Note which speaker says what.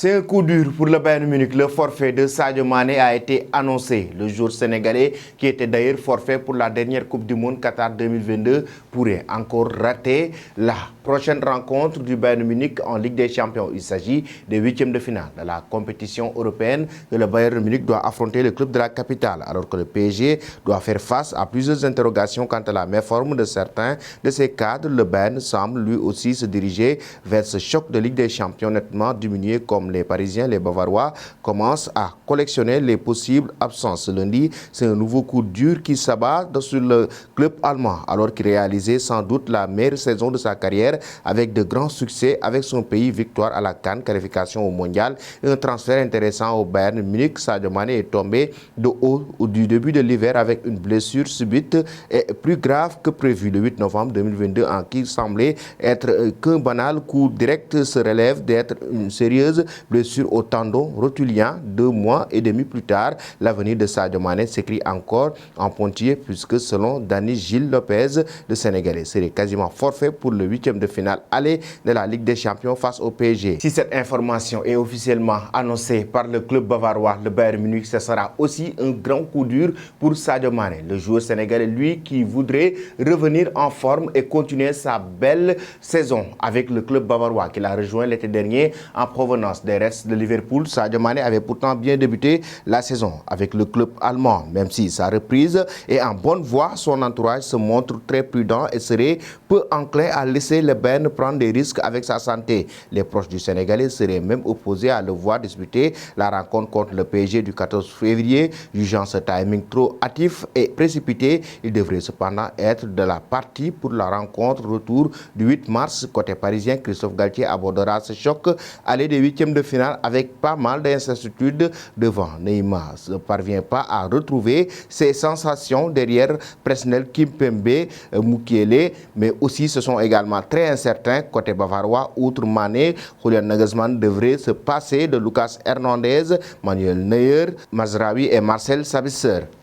Speaker 1: C'est un coup dur pour le Bayern Munich. Le forfait de Sadio Mané a été annoncé. Le joueur sénégalais, qui était d'ailleurs forfait pour la dernière Coupe du Monde Qatar 2022, pourrait encore rater la prochaine rencontre du Bayern Munich en Ligue des Champions. Il s'agit des huitièmes de finale de la compétition européenne que le Bayern Munich doit affronter le club de la capitale, alors que le PSG doit faire face à plusieurs interrogations quant à la méforme de certains de ses cadres. Le Bayern semble lui aussi se diriger vers ce choc de Ligue des Champions nettement diminué, comme les Parisiens, les Bavarois commencent à collectionner les possibles absences. Lundi, c'est un nouveau coup dur qui s'abat sur le club allemand, alors qu'il réalisait sans doute la meilleure saison de sa carrière avec de grands succès avec son pays, victoire à la CAN, qualification au mondial et un transfert intéressant au Bayern Munich. Sadio Mané est tombé de haut du début de l'hiver avec une blessure subite et plus grave que prévu. Le 8 novembre 2022, en qui semblait être qu'un banal coup direct, se relève d'être une sérieuse blessure au tendon rotulien. 2 mois et demi plus tard, l'avenir de Sadio Mané s'écrit encore en pointillé, puisque selon Dani Gilles Lopez, le Sénégalais serait quasiment forfait pour le huitième de finale aller de la Ligue des Champions face au PSG. Si cette information est officiellement annoncée par le club bavarois, le Bayern Munich, ce sera aussi un grand coup dur pour Sadio Mané. Le joueur sénégalais, lui, qui voudrait revenir en forme et continuer sa belle saison avec le club bavarois qu'il a rejoint l'été dernier en provenance des Reds de Liverpool. Sadio Mané avait pourtant bien débuté la saison avec le club allemand. Même si sa reprise est en bonne voie, son entourage se montre très prudent et serait peu enclin à laisser le Bayern prendre des risques avec sa santé. Les proches du Sénégalais seraient même opposés à le voir disputer la rencontre contre le PSG du 14 février, jugeant ce timing trop hâtif et précipité. Il devrait cependant être de la partie pour la rencontre retour du 8 mars. Côté parisien, Christophe Galtier abordera ce choc aller des huitièmes de finale avec pas mal d'incertitudes devant. Neymar ne parvient pas à retrouver ses sensations derrière Presnel Kimpembe, Mukiele, mais aussi ce sont également très incertains côté bavarois. Outre Mané, Julian Nagelsmann devrait se passer de Lucas Hernandez, Manuel Neuer, Mazraoui et Marcel Sabitzer.